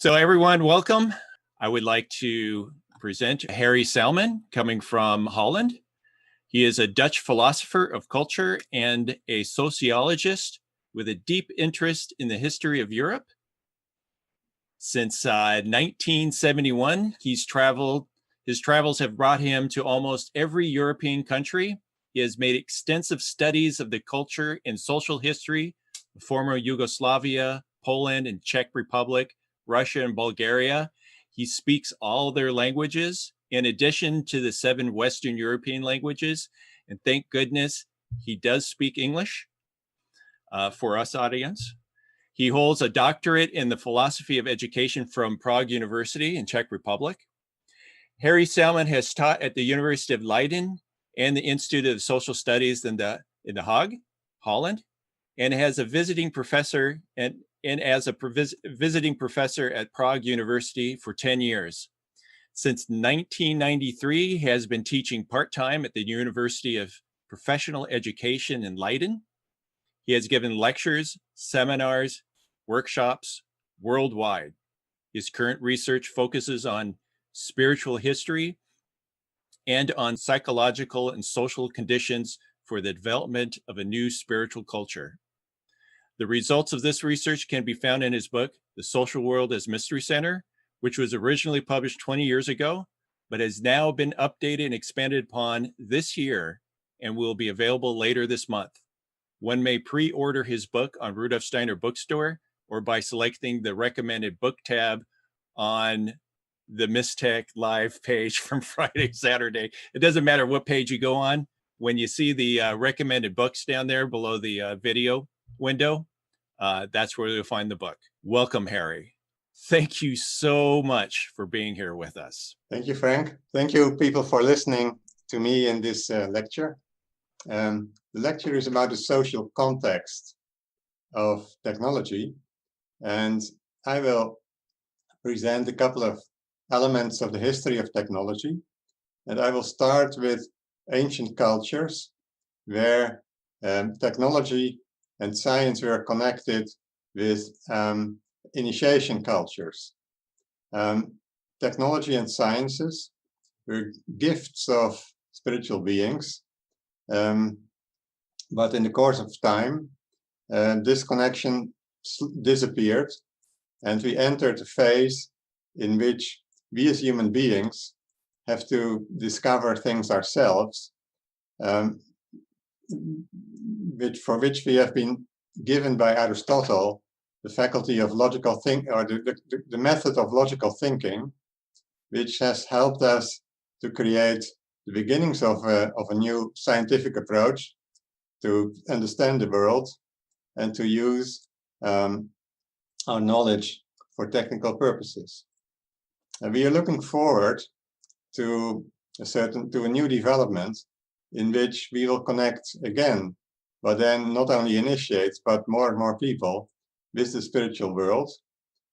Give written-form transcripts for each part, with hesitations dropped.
So everyone, welcome. I would like to present Harrie Salman, coming from Holland. He is a Dutch philosopher of culture and a sociologist with a deep interest in the history of Europe. Since 1971, his travels have brought him to almost every European country. He has made extensive studies of the culture and social history of former Yugoslavia, Poland and Czech Republic, Russia and Bulgaria. He speaks all their languages, in addition to the 7 Western European languages. And thank goodness he does speak English for us audience. He holds a doctorate in the philosophy of education from Prague University in Czech Republic. Harrie Salman has taught at the University of Leiden and the Institute of Social Studies in The Hague, Holland, and has a visiting professor visiting professor at Prague University for 10 years. Since 1993, he has been teaching part-time at the University of Professional Education in Leiden. He has given lectures, seminars, workshops worldwide. His current research focuses on spiritual history and on psychological and social conditions for the development of a new spiritual culture. The results of this research can be found in his book, The Social World as Mystery Center, which was originally published 20 years ago, but has now been updated and expanded upon this year and will be available later this month. One may pre-order his book on Rudolf Steiner Bookstore or by selecting the recommended book tab on the Mystech Live page from Friday, Saturday. It doesn't matter what page you go on. When you see the recommended books down there below the video window, that's where you'll find the book. Welcome, Harrie. Thank you so much for being here with us. Thank you, Frank. Thank you, people, for listening to me in this lecture. The lecture is about the social context of technology, and I will present a couple of elements of the history of technology. And I will start with ancient cultures where technology and science were connected with initiation cultures. Technology and sciences were gifts of spiritual beings, but in the course of time, this connection disappeared, and we entered a phase in which we as human beings have to discover things ourselves, for which we have been given by Aristotle the faculty of logical thinking, or the method of logical thinking, which has helped us to create the beginnings of a new scientific approach to understand the world and to use our knowledge for technical purposes. And we are looking forward to a new development in which we will connect again, but then not only initiates, but more and more people with the spiritual world,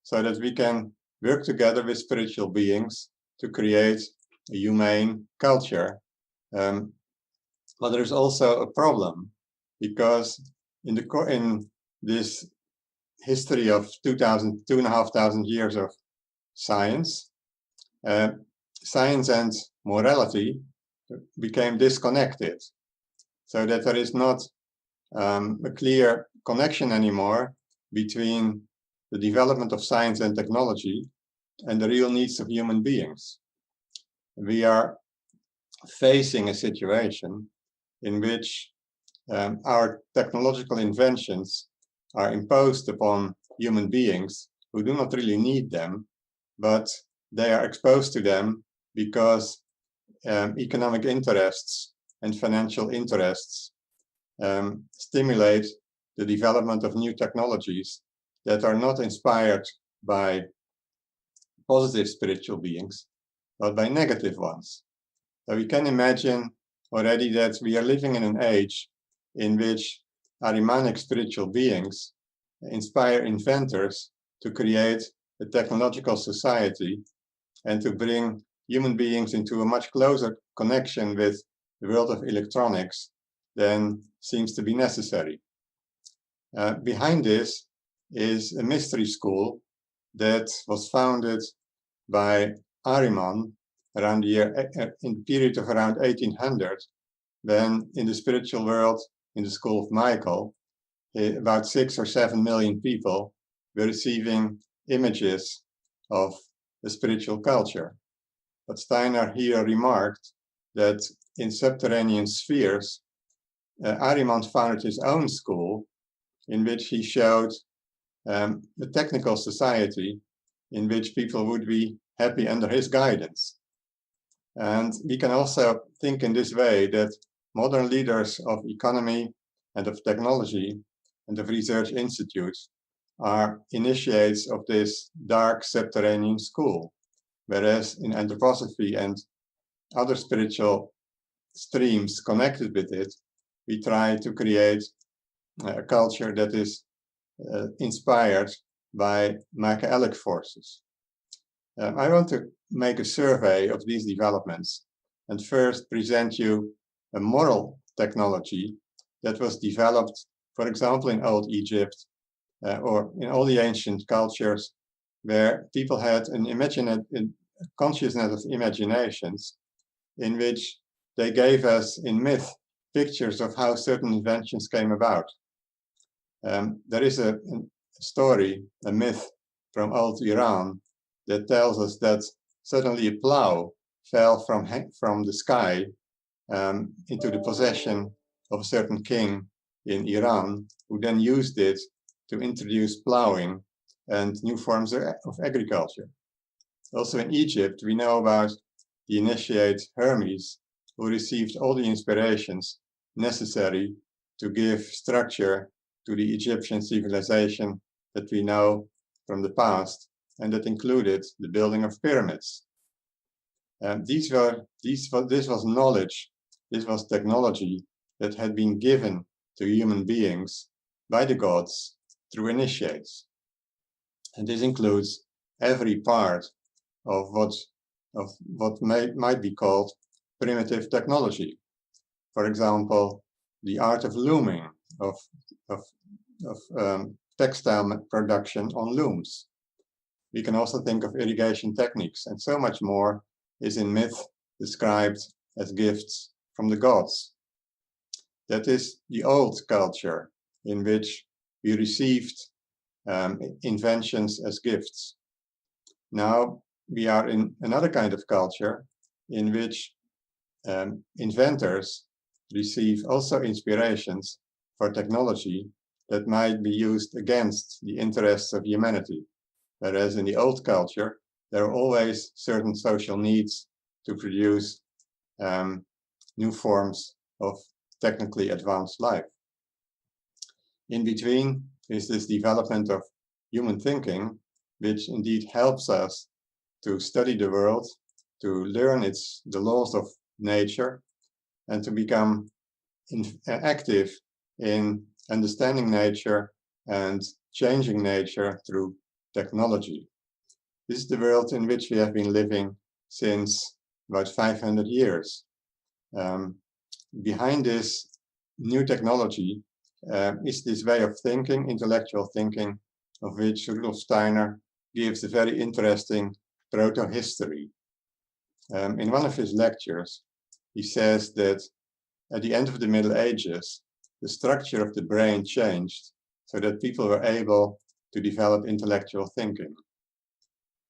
so that we can work together with spiritual beings to create a humane culture. But there is also a problem, because in this history of 2,500 years of science, science and morality became disconnected, so that there is not a clear connection anymore between the development of science and technology and the real needs of human beings. We are facing a situation in which our technological inventions are imposed upon human beings who do not really need them, but they are exposed to them because economic interests and financial interests stimulate the development of new technologies that are not inspired by positive spiritual beings, but by negative ones. So we can imagine already that we are living in an age in which Ahrimanic spiritual beings inspire inventors to create a technological society and to bring human beings into a much closer connection with the world of electronics than seems to be necessary. Behind this is a mystery school that was founded by Ahriman around the year, in the period of around 1800, when in the spiritual world, in the school of Michael, about 6 or 7 million people were receiving images of the spiritual culture. But Steiner here remarked that in subterranean spheres, Ahriman founded his own school in which he showed the technical society in which people would be happy under his guidance. And we can also think in this way that modern leaders of economy and of technology and of research institutes are initiates of this dark subterranean school, whereas in anthroposophy and other spiritual streams connected with it, we try to create a culture that is inspired by Michaelic forces. I want to make a survey of these developments and first present you a moral technology that was developed, for example, in Old Egypt or in all the ancient cultures where people had an consciousness of imaginations in which they gave us in myth pictures of how certain inventions came about. There is a story, a myth from old Iran that tells us that suddenly a plow fell from the sky into the possession of a certain king in Iran, who then used it to introduce plowing and new forms of agriculture. Also in Egypt, we know about the initiate Hermes, who received all the inspirations necessary to give structure to the Egyptian civilization that we know from the past, and that included the building of pyramids. This was knowledge, this was technology that had been given to human beings by the gods through initiates. And this includes every part of what might be called primitive technology. For example, the art of looming, of textile production on looms. We can also think of irrigation techniques, and so much more is in myth described as gifts from the gods. That is the old culture in which we received inventions as gifts. Now we are in another kind of culture in which inventors receive also inspirations for technology that might be used against the interests of humanity. Whereas in the old culture, there are always certain social needs to produce new forms of technically advanced life. In between is this development of human thinking, which indeed helps us to study the world, to learn the laws of nature, and to become active in understanding nature and changing nature through technology. This is the world in which we have been living since about 500 years. Behind this new technology is this way of thinking, intellectual thinking, of which Rudolf Steiner gives a very interesting proto-history. In one of his lectures, he says that at the end of the Middle Ages, the structure of the brain changed so that people were able to develop intellectual thinking.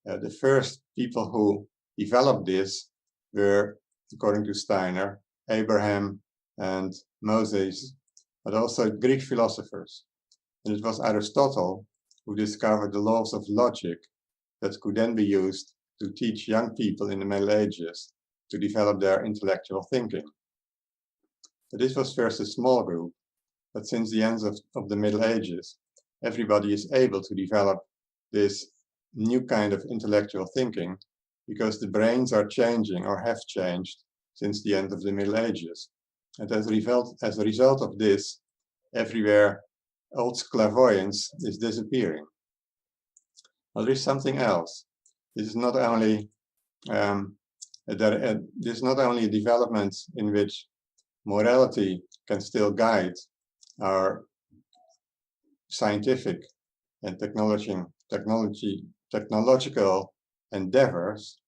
The first people who developed this were, according to Steiner, Abraham and Moses, but also Greek philosophers. And it was Aristotle who discovered the laws of logic that could then be used to teach young people in the Middle Ages to develop their intellectual thinking. But this was first a small group, but since the end of the Middle Ages, everybody is able to develop this new kind of intellectual thinking because the brains are changing or have changed since the end of the Middle Ages. And as a result of this, everywhere old clairvoyance is disappearing. Well, there is something else. This is not only this is not only a development in which morality can still guide our scientific and technological technological endeavors,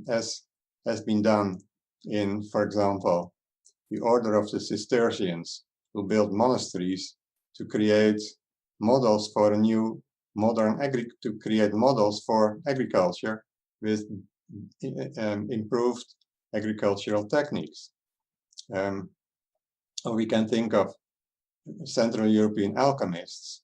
as has been done in, for example, the Order of the Cistercians, who built monasteries to create models for a new modern to create models for agriculture with improved agricultural techniques. Or we can think of Central European alchemists,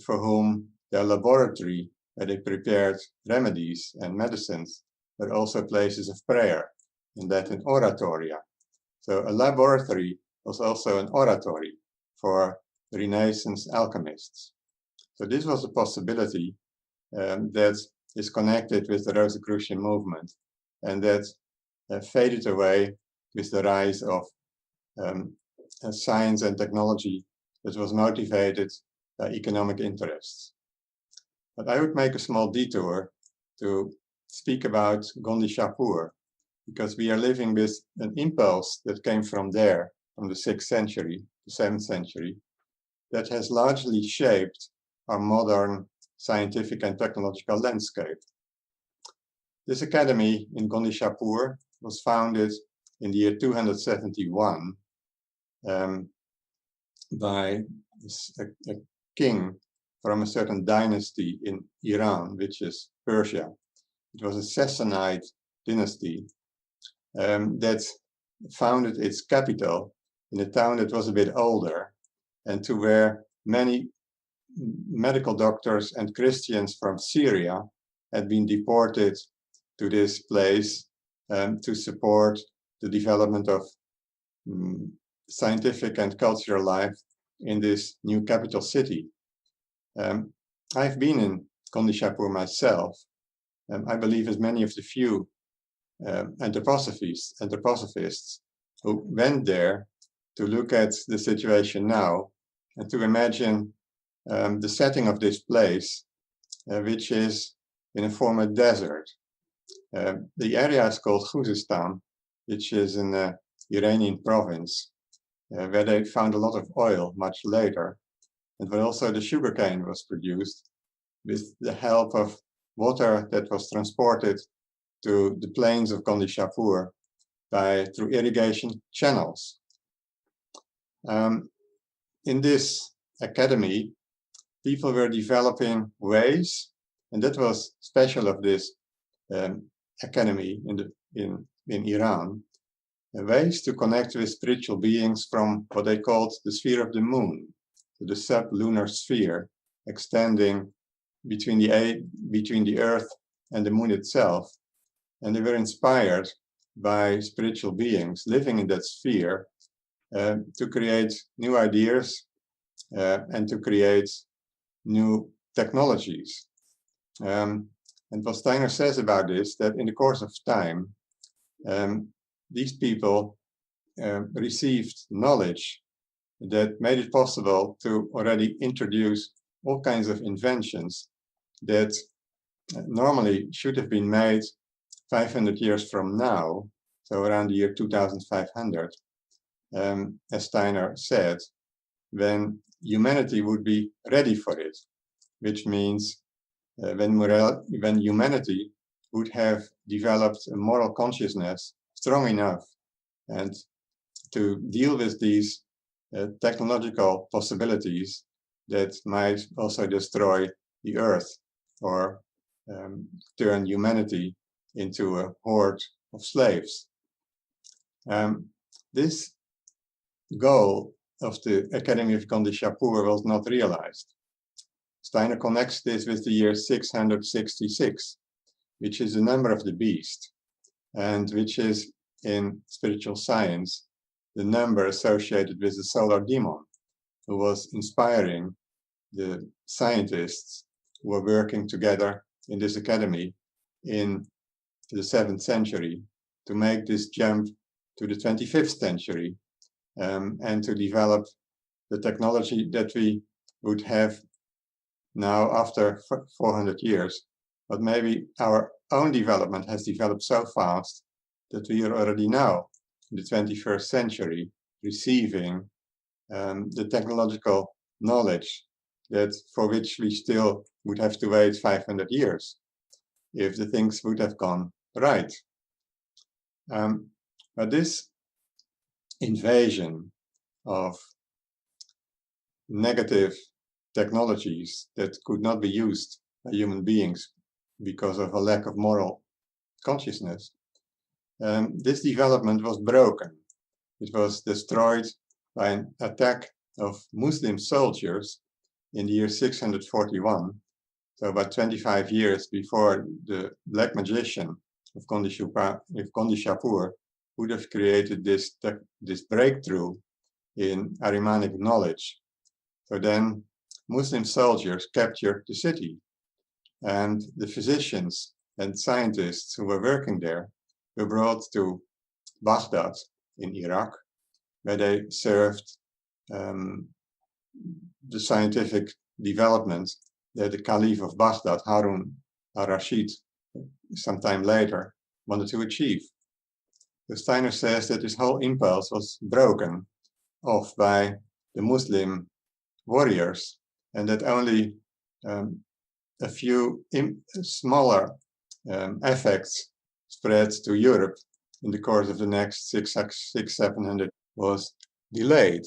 for whom their laboratory, where they prepared remedies and medicines, were also places of prayer, in Latin oratoria. So a laboratory was also an oratory for Renaissance alchemists. So this was a possibility that is connected with the Rosicrucian movement, and that faded away with the rise of science and technology that was motivated by economic interests. But I would make a small detour to speak about Gondi Shapur, because we are living with an impulse that came from there, from the 6th century, the 7th century, that has largely shaped our modern scientific and technological landscape. This academy in Gondi Shapur was founded in the year 271 by a king from a certain dynasty in Iran, which is Persia. It was a Sassanid dynasty that founded its capital in a town that was a bit older, and to where many medical doctors and Christians from Syria had been deported to this place to support the development of scientific and cultural life in this new capital city. I've been in Gondi Shapur myself. I believe as many of the few anthroposophists who went there to look at the situation now and to imagine the setting of this place, which is in a former desert. The area is called Khuzestan, which is in the Iranian province, where they found a lot of oil much later, and where also the sugarcane was produced with the help of water that was transported to the plains of Gondi Shapur through irrigation channels. In this academy, people were developing ways, and that was special of this academy in Iran, ways to connect with spiritual beings from what they called the sphere of the moon, to the sub-lunar sphere, extending between the earth and the moon itself. And they were inspired by spiritual beings living in that sphere to create new ideas and to create new technologies. And what Steiner says about this, that in the course of time, these people received knowledge that made it possible to already introduce all kinds of inventions that normally should have been made 500 years from now, so around the year 2500, as Steiner said, when humanity would be ready for it, which means when humanity would have developed a moral consciousness strong enough and to deal with these technological possibilities that might also destroy the earth or turn humanity into a horde of slaves. This goal of the Academy of Gondi Shapur was not realized. Steiner connects this with the year 666, which is the number of the beast, and which is in spiritual science the number associated with the solar demon, who was inspiring the scientists who were working together in this academy in the 7th century to make this jump to the 25th century and to develop the technology that we would have now after 400 years. But maybe our own development has developed so fast that we are already now in the 21st century receiving the technological knowledge that for which we still would have to wait 500 years if the things would have gone right. But this invasion of negative technologies that could not be used by human beings because of a lack of moral consciousness, this development was broken. It was destroyed by an attack of Muslim soldiers in the year 641, so about 25 years before the black magician of Kondishapur would have created this breakthrough in Ahrimanic knowledge. So then Muslim soldiers captured the city, and the physicians and scientists who were working there were brought to Baghdad in Iraq, where they served the scientific development that the Caliph of Baghdad, Harun al-Rashid, sometime later wanted to achieve. So Steiner says that this whole impulse was broken off by the Muslim warriors, and that only a few smaller effects spread to Europe in the course of the next 700 was delayed.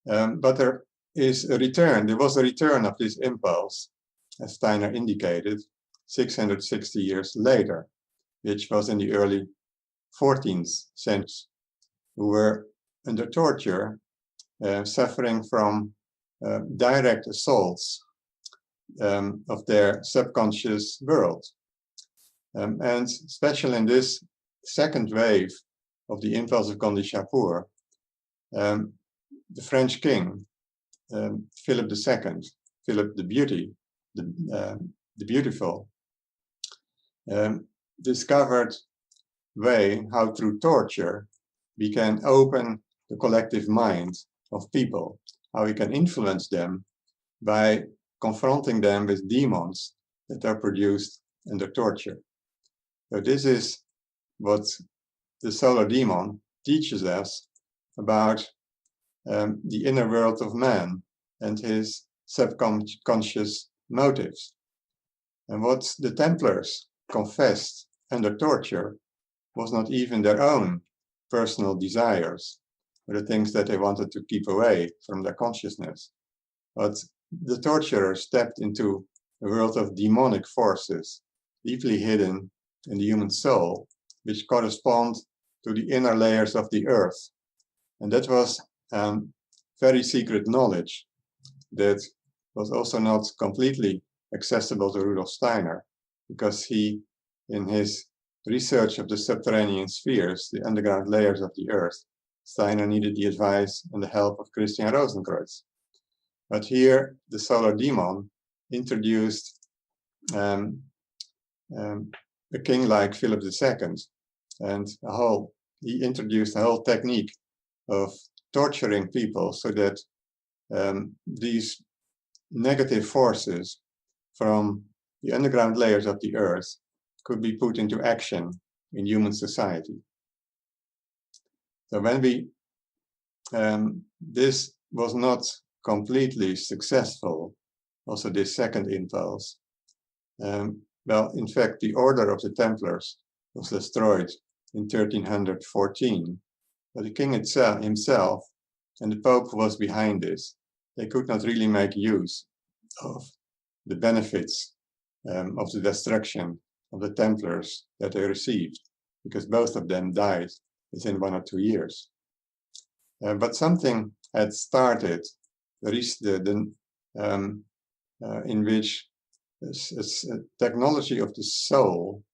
But there was a return of this impulse, as Steiner indicated, 660 years later, which was in the early 14th century, who were under torture, suffering from direct assaults of their subconscious world. And especially in this second wave of the impulse of Kondishapur, the French king, Philip II, Philip the Beautiful, discovered way how through torture we can open the collective mind of people, how we can influence them by confronting them with demons that are produced under torture. So this is what the solar demon teaches us about the inner world of man and his subconscious motives. And what the Templars confessed under torture was not even their own personal desires, or the things that they wanted to keep away from their consciousness. But the torturer stepped into a world of demonic forces, deeply hidden in the human soul, which correspond to the inner layers of the earth. And that was very secret knowledge that was also not completely accessible to Rudolf Steiner, because he, in his research of the subterranean spheres, the underground layers of the earth, Steiner needed the advice and the help of Christian Rosenkreuz. But here, the solar demon introduced a king like Philip II, and he introduced a whole technique of torturing people so that these negative forces from the underground layers of the earth could be put into action in human society. So when this was not completely successful, also this second impulse, well, in fact, the order of the Templars was destroyed in 1314, but the king himself and the Pope who was behind this, they could not really make use of the benefits of the destruction of the Templars that they received, because both of them died within 1 or 2 years. But something had started, in which technology of the soul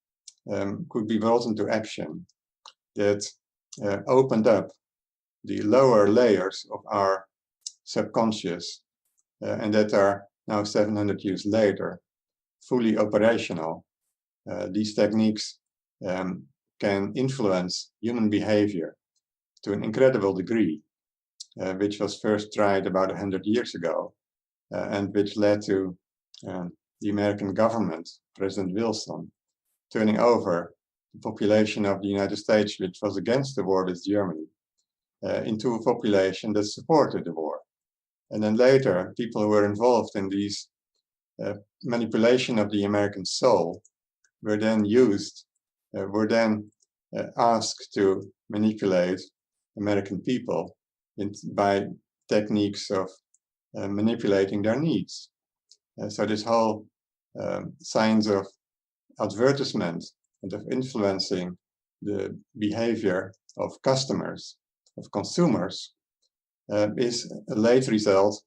could be brought into action that opened up the lower layers of our subconscious, and that are now 700 years later fully operational. These techniques can influence human behavior to an incredible degree, which was first tried about 100 years ago, and which led to the American government, President Wilson, turning over the population of the United States, which was against the war with Germany, into a population that supported the war. And then later, people who were involved in these manipulation of the American soul were then asked to manipulate American people by techniques of manipulating their needs. So this whole science of advertisement and of influencing the behavior of customers, of consumers, is a late result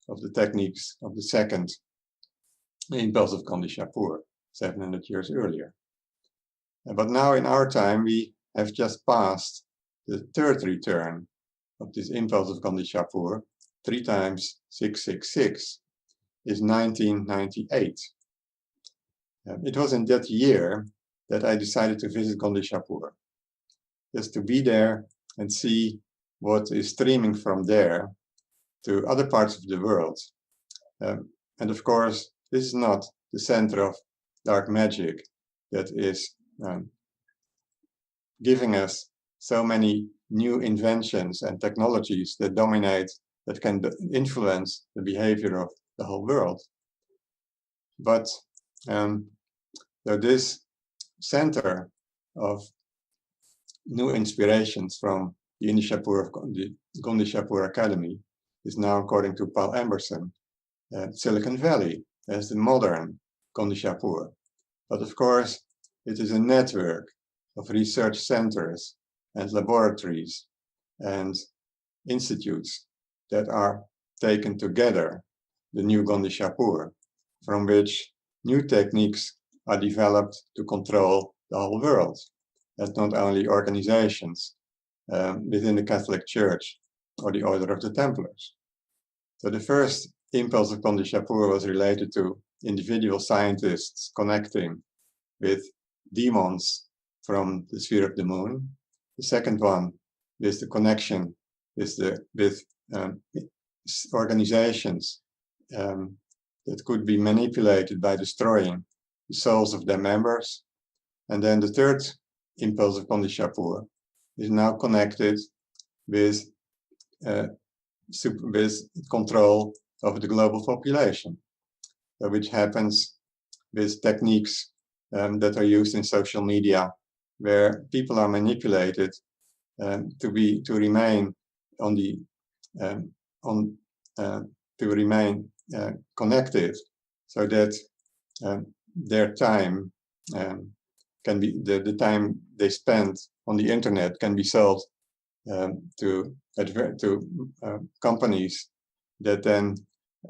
of the techniques of the second impulse of Shapur, 700 years earlier. But now in our time, we have just passed the third return of this impulse of Shapur. 3 times 666 is 1998. It was in that year that I decided to visit Shapur, just to be there and see what is streaming from there to other parts of the world. And of course, this is not the center of dark magic that is giving us so many new inventions and technologies that dominate, that can influence the behavior of the whole world. But so this center of new inspirations from the Gandhi Shapur Academy is now, according to Paul Emerson, Silicon Valley as the modern Gandhi Shapur. But of course, it is a network of research centers and laboratories and institutes that are taken together, the new Gandhi Shapur, from which new techniques are developed to control the whole world, and not only organizations within the Catholic Church or the Order of the Templars. So the first impulse of Gandhi Shapur was related to individual scientists connecting with demons from the sphere of the moon. The second one is the connection with organizations that could be manipulated by destroying the souls of their members. And then the third impulse of Gandhi Shapur is now connected with control of the global population, which happens with techniques that are used in social media, where people are manipulated to remain connected, so that their time can be the time they spend on the internet can be sold to companies that then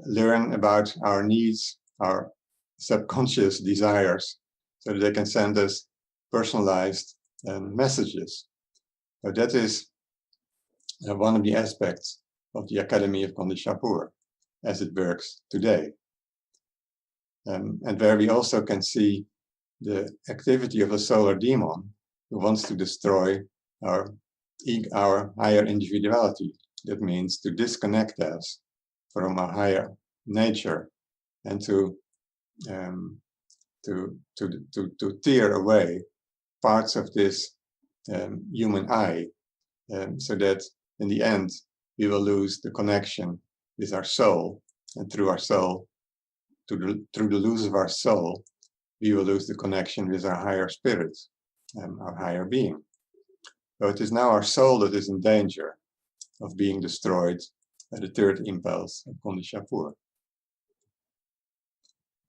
learn about our needs, our subconscious desires, so that they can send us personalized messages. So that is one of the aspects of the Academy of Gandhi Shapur as it works today. And where we also can see the activity of a solar demon who wants to destroy our higher individuality. That means to disconnect us from our higher nature and to tear away parts of this human I, so that in the end we will lose the connection with our soul, and through our soul, through the loss of our soul, we will lose the connection with our higher spirit, our higher being. So it is now our soul that is in danger of being destroyed by the third impulse of Gandhi Shapur.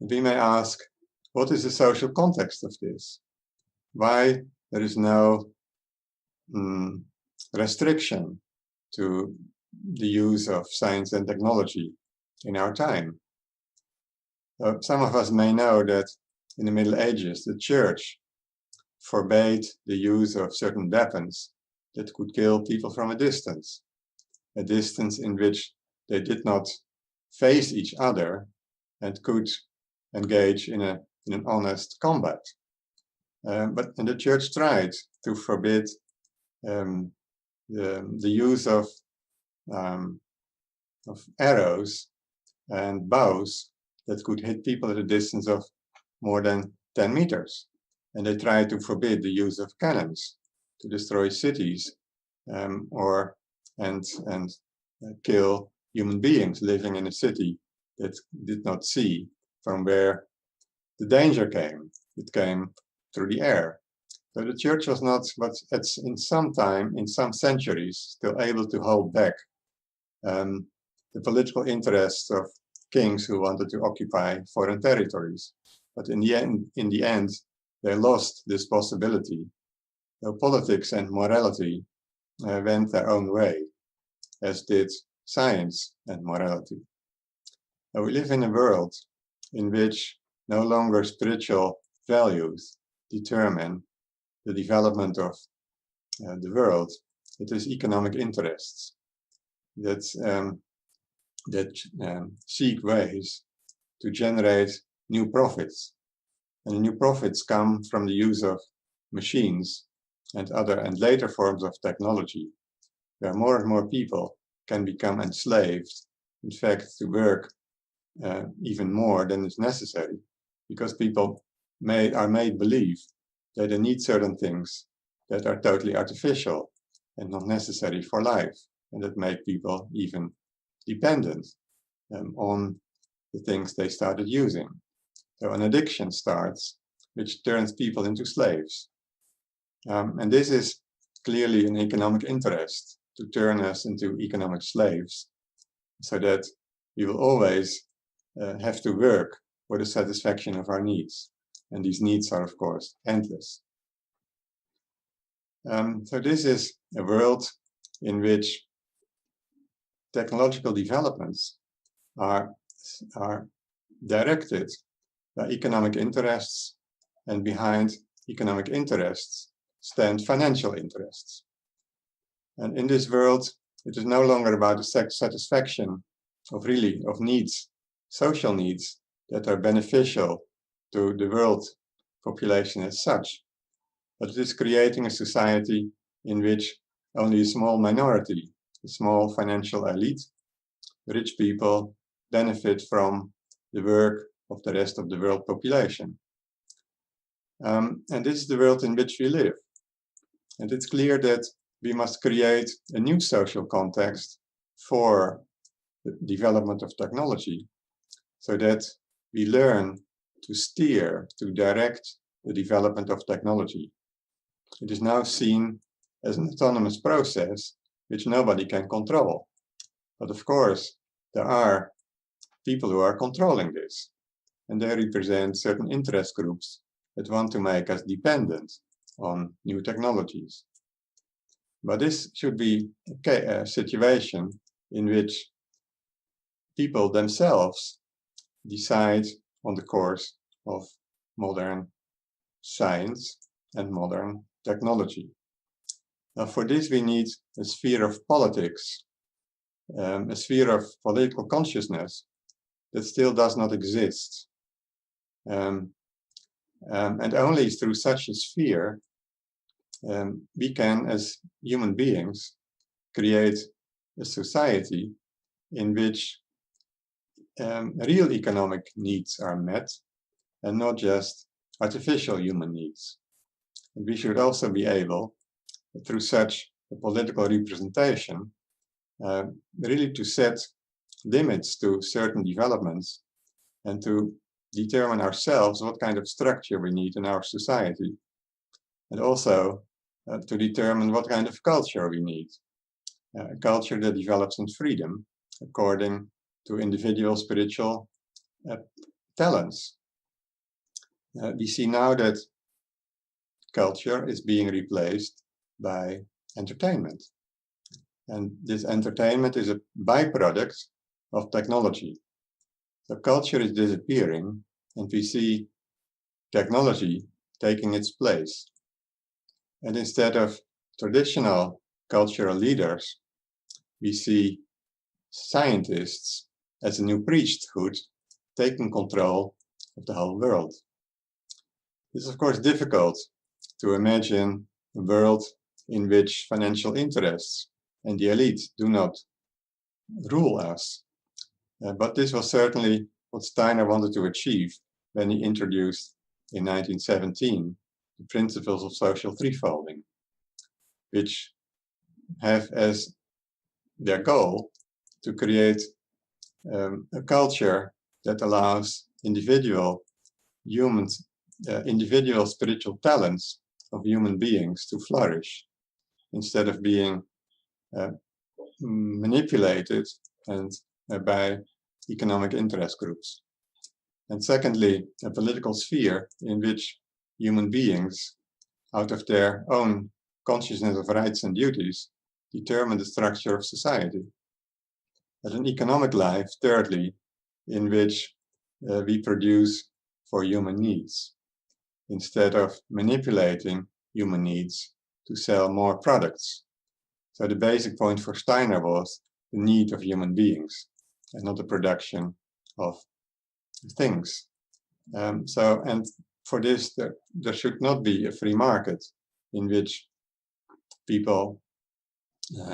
And we may ask, what is the social context of this? Why there is no restriction to the use of science and technology in our time? Some of us may know that in the Middle Ages, the Church forbade the use of certain weapons that could kill people from a distance in which they did not face each other and could engage in an honest combat. And the Church tried to forbid the use of arrows and bows that could hit people at a distance of more than 10 meters. And they tried to forbid the use of cannons to destroy cities and kill human beings living in a city that did not see from where the danger came. It came through the air. So the church was not, but it's in some time, in some centuries, still able to hold back the political interests of kings who wanted to occupy foreign territories. But in the end, they lost this possibility. So politics and morality went their own way, as did science and morality. Now we live in a world in which no longer spiritual values determine the development of the world. It is economic interests that seek ways to generate new profits. And new profits come from the use of machines and other and later forms of technology, where more and more people can become enslaved, in fact, to work even more than is necessary, because people are made believe that they need certain things that are totally artificial and not necessary for life, and that make people even dependent on the things they started using. So an addiction starts, which turns people into slaves. And this is clearly an economic interest, to turn us into economic slaves, so that we will always have to work for the satisfaction of our needs. And these needs are, of course, endless. So this is a world in which technological developments are directed by economic interests, and behind economic interests stand financial interests. And in this world, it is no longer about the satisfaction of needs, social needs that are beneficial to the world population as such, but it is creating a society in which only a small minority, a small financial elite, rich people, benefit from the work of the rest of the world population. And this is the world in which we live. And it's clear that we must create a new social context for the development of technology, so that we learn to steer, to direct the development of technology. It is now seen as an autonomous process which nobody can control. But of course, there are people who are controlling this, and they represent certain interest groups that want to make us dependent on new technologies. But this should be a situation in which people themselves decide on the course of modern science and modern technology. Now, for this, we need a sphere of politics, a sphere of political consciousness that still does not exist. And only through such a sphere we can, as human beings, create a society in which real economic needs are met and not just artificial human needs. And we should also be able, through such a political representation, really to set limits to certain developments and to determine ourselves what kind of structure we need in our society, and also to determine what kind of culture we need. A culture that develops in freedom according to individual spiritual talents. We see now that culture is being replaced by entertainment. And this entertainment is a byproduct of technology. So culture is disappearing, and we see technology taking its place. And instead of traditional cultural leaders, we see scientists as a new priesthood taking control of the whole world. It's of course difficult to imagine a world in which financial interests and the elite do not rule us. But this was certainly what Steiner wanted to achieve when he introduced in 1917 the principles of social threefolding, which have as their goal to create a culture that allows individual humans, individual spiritual talents of human beings to flourish instead of being manipulated and by economic interest groups. And secondly, a political sphere in which human beings, out of their own consciousness of rights and duties, determine the structure of society. And an economic life, thirdly, in which we produce for human needs, instead of manipulating human needs to sell more products. So the basic point for Steiner was the need of human beings and not the production of things. And for this, there should not be a free market in which people,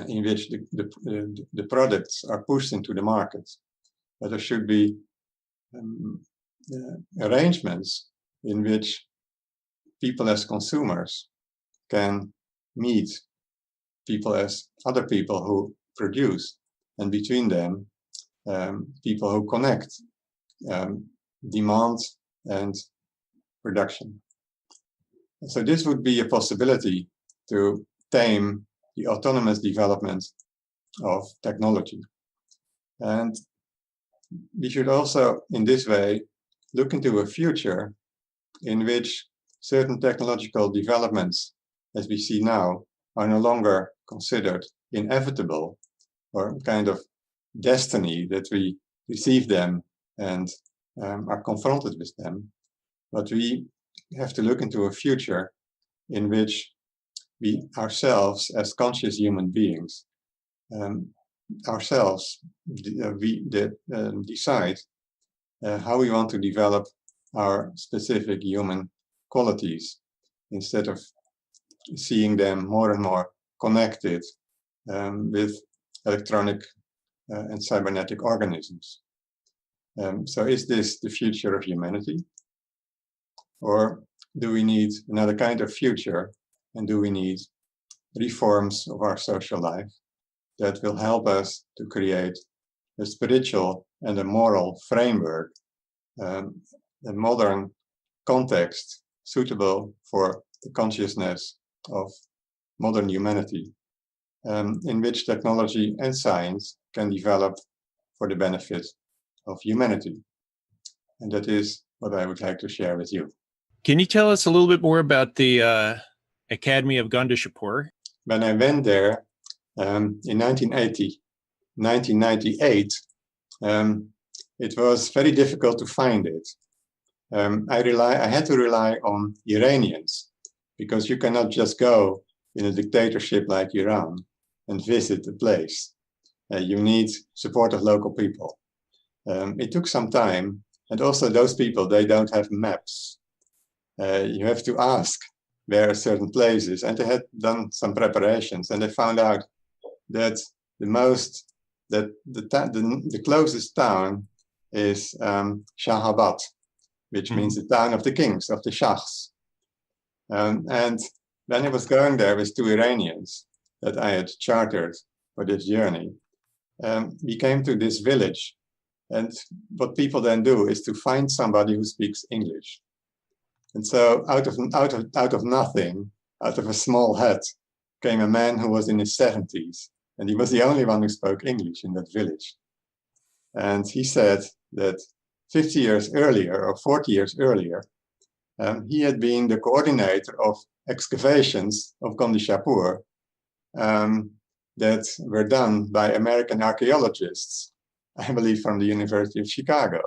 in which the products are pushed into the market, but there should be arrangements in which people as consumers can meet people as other people who produce, and between them, people who connect demand and production. So this would be a possibility to tame the autonomous development of technology. And we should also, in this way, look into a future in which certain technological developments, as we see now, are no longer considered inevitable or kind of destiny that we receive them and are confronted with them. But we have to look into a future in which we ourselves, as conscious human beings, decide how we want to develop our specific human qualities instead of seeing them more and more connected with electronic and cybernetic organisms. So is this the future of humanity? Or do we need another kind of future? And do we need reforms of our social life that will help us to create a spiritual and a moral framework, a modern context suitable for the consciousness of modern humanity, in which technology and science can develop for the benefit of humanity? And that is what I would like to share with you. Can you tell us a little bit more about the Academy of Gandhishapur? When I went there in 1998, it was very difficult to find it. I had to rely on Iranians, because you cannot just go in a dictatorship like Iran and visit the place. You need support of local people. It took some time, and also those people, they don't have maps. You have to ask where certain places, and they had done some preparations, and they found out that the closest town is Shahabad, which means the town of the kings, of the shahs. And when I was going there with two Iranians that I had chartered for this journey, we came to this village. And what people then do is to find somebody who speaks English. And so out of nothing, out of a small hut, came a man who was in his 70s. And he was the only one who spoke English in that village. And he said that 50 years earlier, or 40 years earlier, he had been the coordinator of excavations of Gandhishapur that were done by American archaeologists, I believe from the University of Chicago.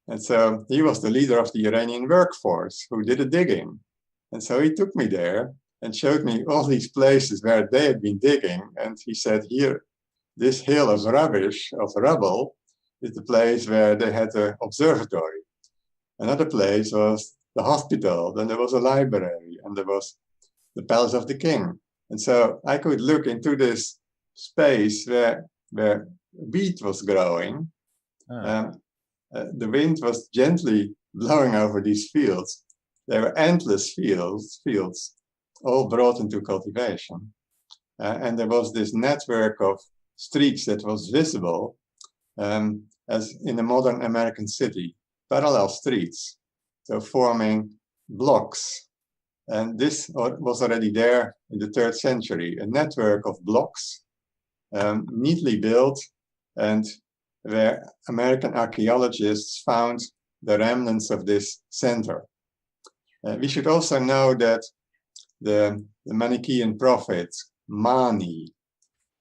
And so he was the leader of the Iranian workforce who did the digging. And so he took me there and showed me all these places where they had been digging. And he said, here, this hill of rubbish, of rubble, is the place where they had the observatory. Another place was the hospital, then there was a library, and there was the palace of the king. And so I could look into this space where wheat was growing. The wind was gently blowing over these fields. There were endless fields, all brought into cultivation. And there was this network of streets that was visible as in a modern American city, parallel streets, so forming blocks. And this was already there in the 3rd century, a network of blocks, neatly built, and where American archaeologists found the remnants of this center. We should also know that the Manichaean prophet Mani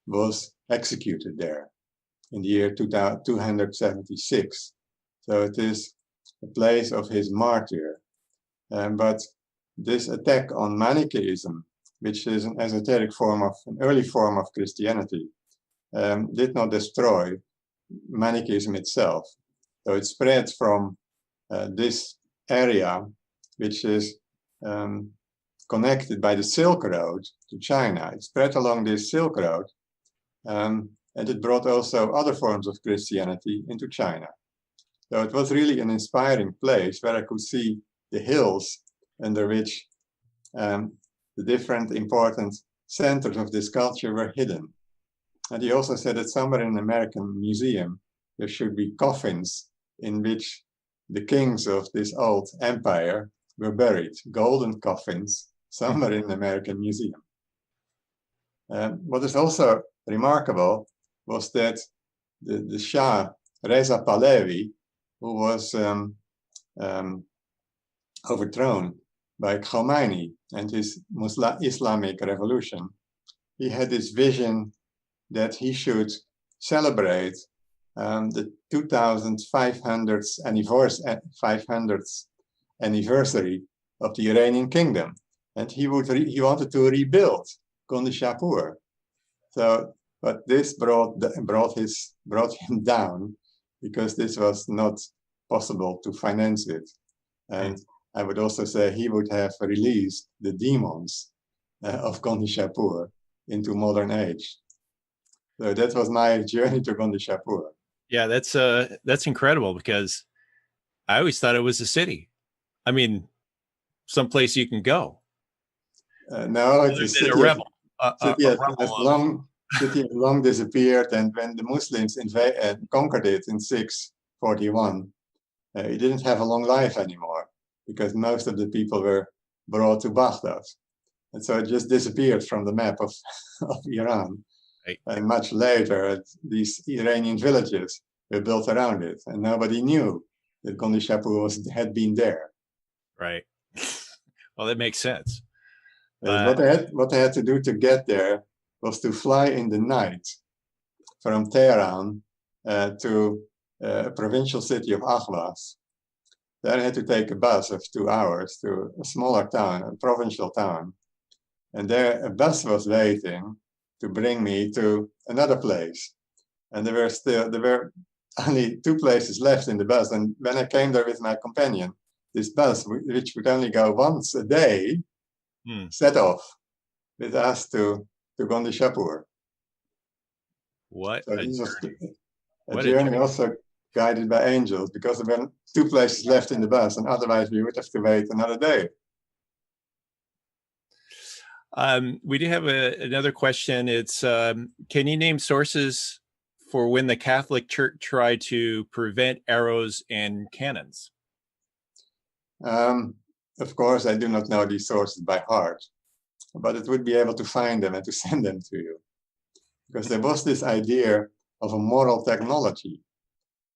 was executed there in the year 276. So it is a place of his martyr. But this attack on Manichaeism, which is an esoteric form of, an early form of Christianity, did not destroy Manichaeism itself. So it spread from this area, which is connected by the Silk Road to China. It spread along this Silk Road, and it brought also other forms of Christianity into China. So it was really an inspiring place where I could see the hills under which the different important centers of this culture were hidden. And he also said that somewhere in an American museum, there should be coffins in which the kings of this old empire were buried, golden coffins, somewhere in an American museum. What is also remarkable was that the Shah, Reza Pahlavi, who was overthrown by Khomeini and his Islamic revolution, he had this vision that he should celebrate the 2500th anniversary of the Iranian kingdom, and he wanted to rebuild Gondishapur. So, but this brought him down, because this was not possible to finance it. And I would also say he would have released the demons of Gondishapur into modern age. So that was my journey to Gondishapur. Yeah, that's incredible, because I always thought it was a city. I mean, someplace you can go. No, it's a city. A rebel. City has long disappeared, and when the Muslims conquered it in 641, it didn't have a long life anymore, because most of the people were brought to Baghdad. And so it just disappeared from the map of Iran. Right. And much later, these Iranian villages were built around it, and nobody knew that Gondishapur had been there. Right. Well, that makes sense. What they had to do to get there was to fly in the night from Tehran to a provincial city of Ahvaz. Then I had to take a bus of 2 hours to a smaller town, a provincial town. And there a bus was waiting to bring me to another place. And there were only 2 places left in the bus. And when I came there with my companion, this bus, which would only go once a day, set off with us to Gondishapur. What so a this journey. was a journey also guided by angels, because there were 2 places left in the bus, and otherwise we would have to wait another day. We do have another question. It's, can you name sources for when the Catholic Church tried to prevent arrows and cannons? Of course, I do not know these sources by heart, but it would be able to find them and to send them to you. Because there was this idea of a moral technology,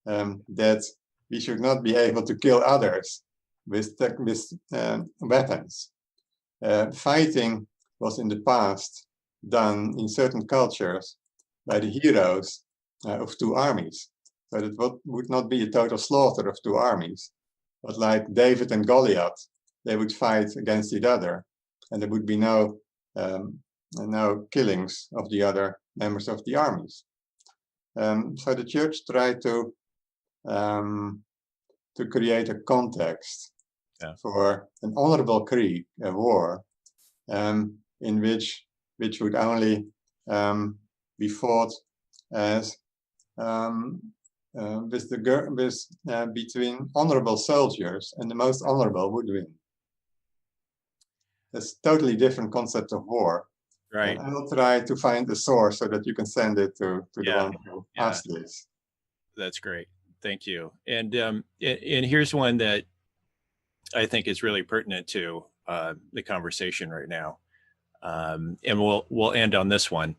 that we should not be able to kill others with weapons. Fighting was in the past done in certain cultures by the heroes of 2 armies. So it would not be a total slaughter of 2 armies, but like David and Goliath, they would fight against each other, and there would be no killings of the other members of the armies. So the church tried to create a context for an honorable krieg, a war, in which would only be fought as between honorable soldiers, and the most honorable would win. It's a totally different concept of war. Right. I will try to find the source so that you can send it to the one who asked this. That's great. Thank you. And here's one that I think is really pertinent to the conversation right now. And we'll end on this one.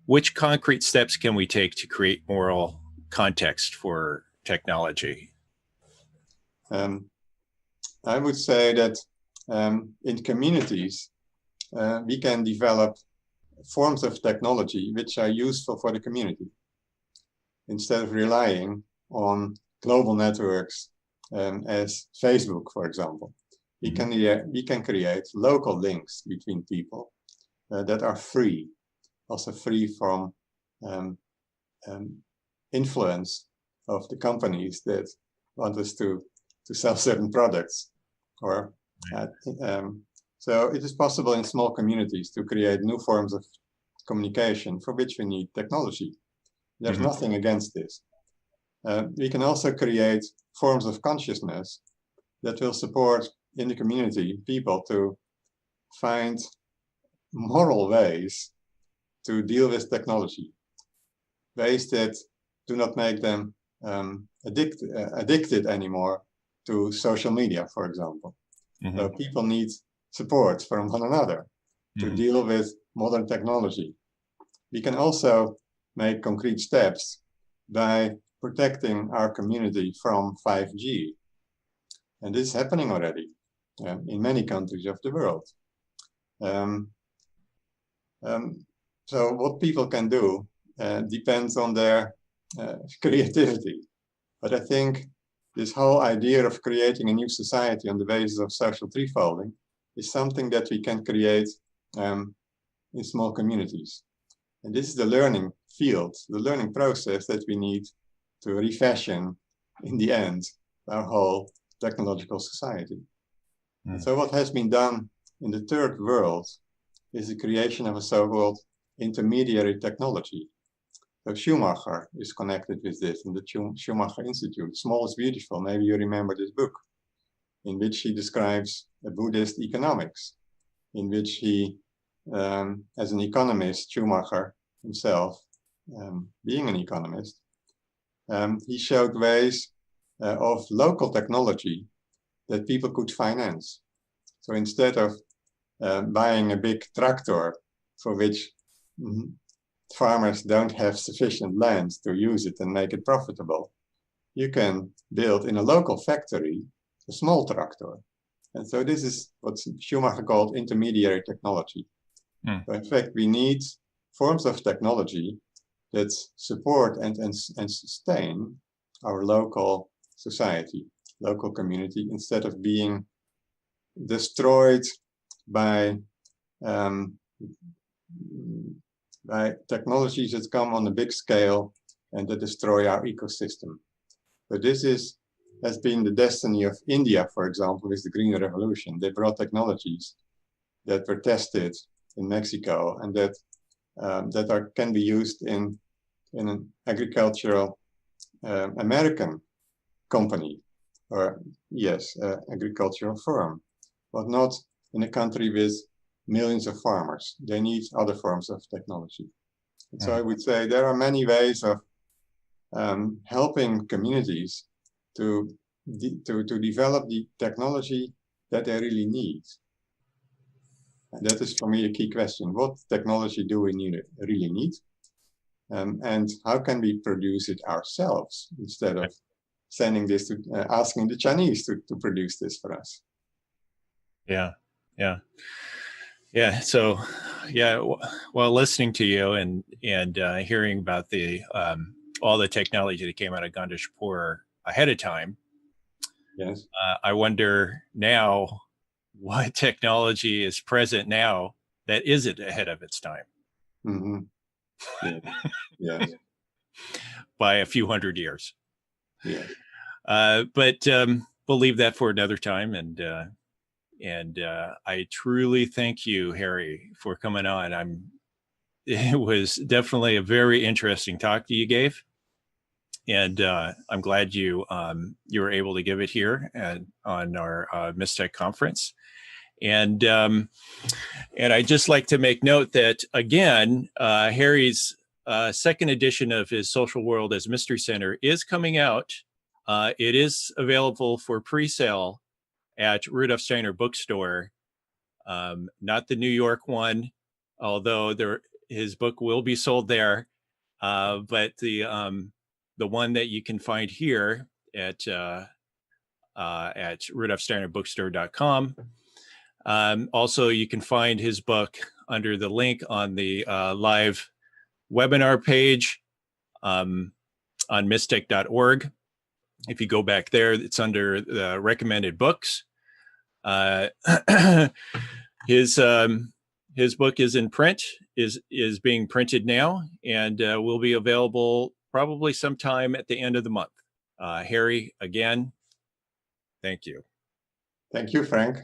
Which concrete steps can we take to create moral context for technology? I would say that in communities, we can develop forms of technology which are useful for the community, instead of relying on global networks as Facebook, for example. We can create local links between people that are free, also free from influence of the companies that want us to sell certain products. Or so it is possible in small communities to create new forms of communication for which we need technology. There's nothing against this. We can also create forms of consciousness that will support in the community people to find moral ways to deal with technology, ways that do not make them addicted anymore to social media, for example. So people need support from one another to deal with modern technology. We can also make concrete steps by protecting our community from 5G. And this is happening already in many countries of the world. So what people can do depends on their creativity. But I think this whole idea of creating a new society on the basis of social threefolding is something that we can create in small communities. And this is the learning field, the learning process that we need to refashion, in the end, our whole technological society. And so what has been done in the third world is the creation of a so-called intermediary technology. So Schumacher is connected with this in the Schumacher Institute. Small is Beautiful, maybe you remember this book, in which he describes a Buddhist economics, in which he, as an economist, Schumacher himself, being an economist, he showed ways of local technology that people could finance. So instead of buying a big tractor for which farmers don't have sufficient land to use it and make it profitable, you can build in a local factory a small tractor. And so this is what Schumacher called intermediary technology. So in fact, we need forms of technology that support and sustain our local society, local community, instead of being destroyed by technologies that come on a big scale and that destroy our ecosystem. But this has been the destiny of India, for example, with the Green Revolution. They brought technologies that were tested in Mexico and that can be used in an agricultural American company, or yes, agricultural firm, but not in a country with millions of farmers. They need other forms of technology. And so I would say there are many ways of helping communities to develop the technology that they really need. And that is for me a key question. What technology do we really need? And how can we produce it ourselves instead of sending this to asking the Chinese to produce this for us? Yeah. So, while listening to you and hearing about the all the technology that came out of Gandhishpur ahead of time, yes, I wonder now what technology is present now that isn't ahead of its time. Yes. By a few hundred years. Yeah. But we'll leave that for another time. And I truly thank you, Harrie, for coming on. It was definitely a very interesting talk that you gave, and I'm glad you were able to give it here on our Mistech conference. And I'd just like to make note that again, Harrie's second edition of his Social World as Mystery Center is coming out. It is available for pre-sale at Rudolf Steiner Bookstore, not the New York one, although his book will be sold there. But the one that you can find here at rudolfsteinerbookstore.com. Also, you can find his book under the link on the live webinar page on mystic.org. If you go back there, it's under the recommended books. His book is in print, is being printed now, and will be available probably sometime at the end of the month. Harrie, again, thank you. Thank you, Frank.